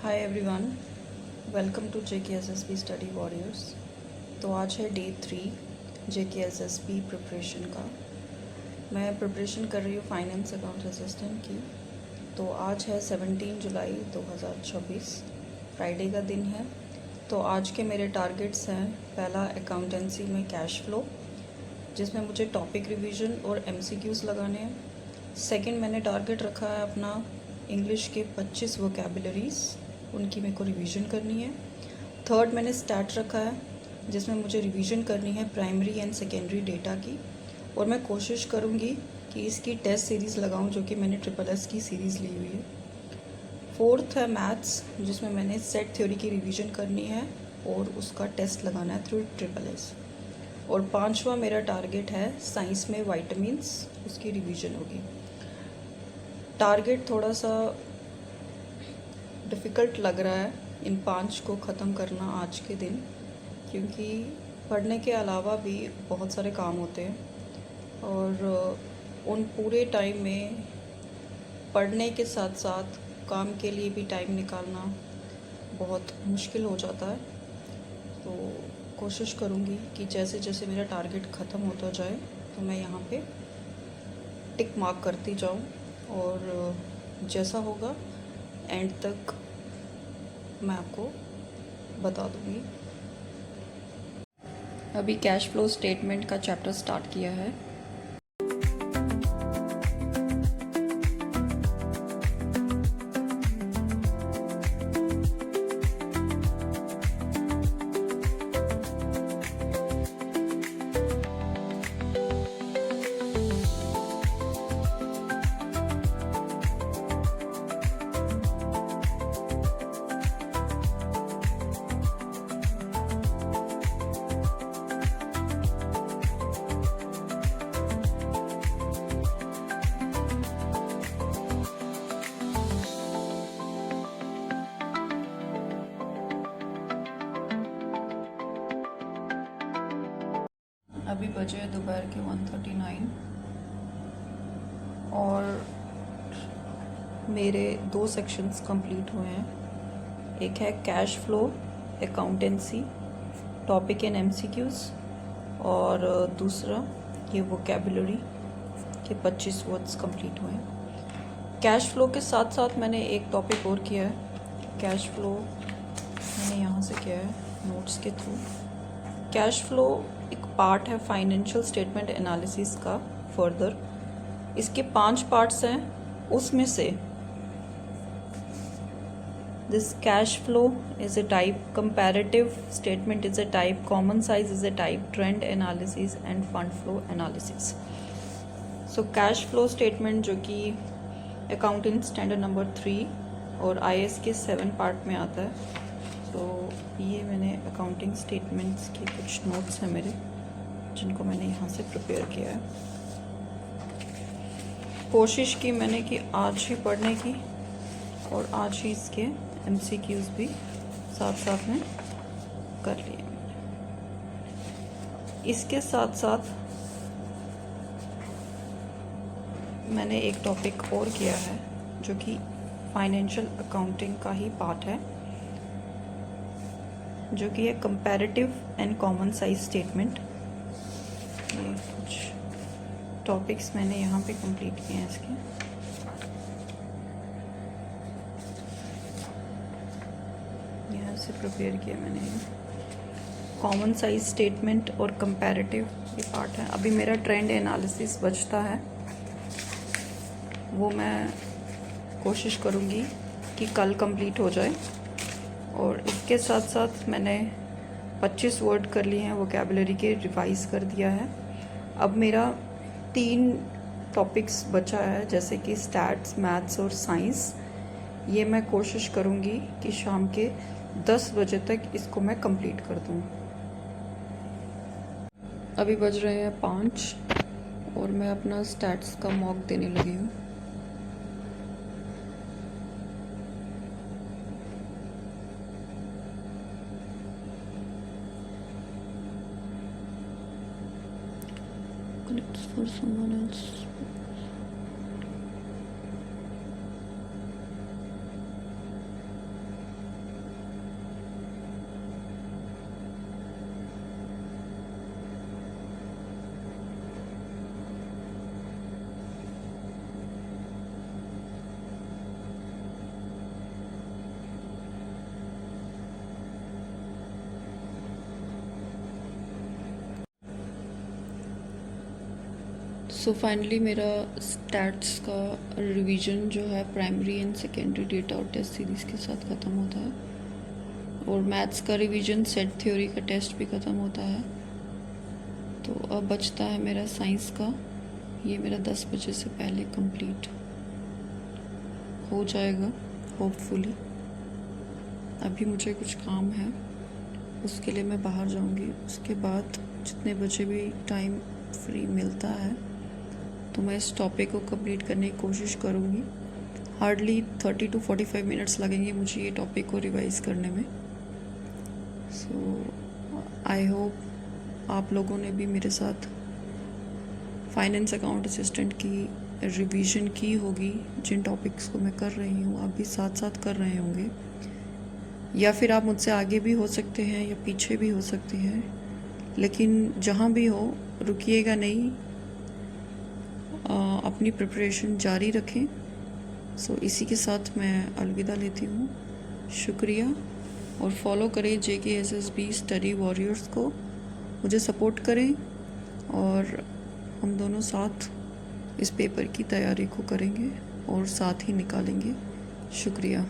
Hi everyone, welcome to JKSSB study warriors. तो आज है डे 3 JKSSB प्रिपरेशन का। मैं प्रिपरेशन कर रही हूँ फाइनेंस अकाउंट असिस्टेंट की। तो आज है 17 जुलाई 2026, फ्राइडे का दिन है। तो आज के मेरे टारगेट्स हैं, पहला अकाउंटेंसी में कैश फ्लो, जिसमें मुझे टॉपिक रिवीजन और MCQs लगाने हैं। सेकंड मैंने टारगेट रखा है अपना इंग्लिश के 25 वोकेबलरीज़, उनकी मेरे को रिवीजन करनी है। थर्ड मैंने स्टैट रखा है, जिसमें मुझे रिवीजन करनी है प्राइमरी एंड सेकेंडरी डेटा की, और मैं कोशिश करूँगी कि इसकी टेस्ट सीरीज़ लगाऊं, जो कि मैंने SSS की सीरीज़ ली हुई है। फोर्थ है मैथ्स, जिसमें मैंने सेट थ्योरी की रिवीजन करनी है और उसका टेस्ट लगाना है थ्रू SSS। और पांचवा मेरा टारगेट है साइंस में वाइटामिन्स, उसकी रिवीजन होगी। टारगेट थोड़ा सा डिफ़िकल्ट लग रहा है इन 5 को ख़त्म करना आज के दिन, क्योंकि पढ़ने के अलावा भी बहुत सारे काम होते हैं और उन पूरे टाइम में पढ़ने के साथ साथ काम के लिए भी टाइम निकालना बहुत मुश्किल हो जाता है। तो कोशिश करूँगी कि जैसे जैसे मेरा टारगेट ख़त्म होता जाए तो मैं यहाँ पे टिक मार्क करती जाऊँ, और जैसा होगा एंड तक मैं आपको बता दूँगी। अभी कैश फ्लो स्टेटमेंट का चैप्टर स्टार्ट किया है। अभी बजे दोपहर के 1:39 और मेरे 2 सेक्शंस कंप्लीट हुए हैं। एक है cash flow accountancy topic and MCQs, और दूसरा ये वोकेबलरी के 25 वर्ड्स कंप्लीट हुए हैं। कैश फ्लो के साथ साथ मैंने एक टॉपिक और किया है। कैश फ्लो मैंने यहाँ से किया है नोट्स के थ्रू। कैश फ्लो एक पार्ट है फाइनेंशियल स्टेटमेंट एनालिसिस का फर्दर। इसके 5 पार्ट्स हैं, उसमें से this cash flow is a type, comparative statement is a type, common size is a type, trend analysis end fund flow analysis. So cash flow statement जो कि accounting standard number 3 और IAS के 7 part में आता है। तो ये मैंने अकाउंटिंग स्टेटमेंट्स के कुछ नोट्स हैं मेरे, जिनको मैंने यहाँ से प्रिपेयर किया है। कोशिश की मैंने कि आज ही पढ़ने की, और आज ही इसके MCQs भी साथ साथ में कर लिए मैंने। इसके साथ साथ मैंने एक टॉपिक और किया है, जो कि फाइनेंशियल अकाउंटिंग का ही पार्ट है, जो कि है comparative and common size statement. ये कुछ टॉपिक्स मैंने यहाँ पे कंप्लीट किए हैं इसके। यहाँ से प्रिपेयर किया मैंने कॉमन साइज स्टेटमेंट और कंपैरेटिव, ये पार्ट है। अभी मेरा ट्रेंड एनालिसिस बचता है, वो मैं कोशिश करूँगी कि कल कंप्लीट हो जाए। और इसके साथ साथ मैंने 25 वर्ड कर लिए हैं वोकेबलरी के, रिवाइज कर दिया है। अब मेरा 3 टॉपिक्स बचा है, जैसे कि स्टैट्स, मैथ्स और साइंस। ये मैं कोशिश करूँगी कि शाम के 10 बजे तक इसको मैं कंप्लीट कर दूँ। अभी बज रहे हैं 5 और मैं अपना स्टैट्स का मॉक देने लगी हूँ। Connects for someone else. So finally मेरा स्टैट्स का रिवीजन जो है प्राइमरी एंड सेकेंडरी डेटा और टेस्ट सीरीज़ के साथ ख़त्म होता है, और मैथ्स का रिवीजन सेट थ्योरी का टेस्ट भी ख़त्म होता है। तो अब बचता है मेरा साइंस का, ये मेरा 10 बजे से पहले कंप्लीट हो जाएगा होपफुली। अभी मुझे कुछ काम है, उसके लिए मैं बाहर जाऊंगी। उसके बाद जितने बजे भी टाइम फ्री मिलता है तो मैं इस टॉपिक को कंप्लीट करने की कोशिश करूंगी। हार्डली 30 to 45 मिनट्स लगेंगे मुझे ये टॉपिक को रिवाइज़ करने में। सो आई होप आप लोगों ने भी मेरे साथ फाइनेंस अकाउंट असिस्टेंट की रिवीजन की होगी। जिन टॉपिक्स को मैं कर रही हूँ आप भी साथ साथ कर रहे होंगे, या फिर आप मुझसे आगे भी हो सकते हैं या पीछे भी हो सकते हैं, लेकिन जहाँ भी हो रुकिएगा नहीं, अपनी प्रिपरेशन जारी रखें। सो इसी के साथ मैं अलविदा लेती हूँ। शुक्रिया, और फॉलो करें JKSSB स्टडी वॉरियर्स को, मुझे सपोर्ट करें और हम दोनों साथ इस पेपर की तैयारी को करेंगे और साथ ही निकालेंगे। शुक्रिया।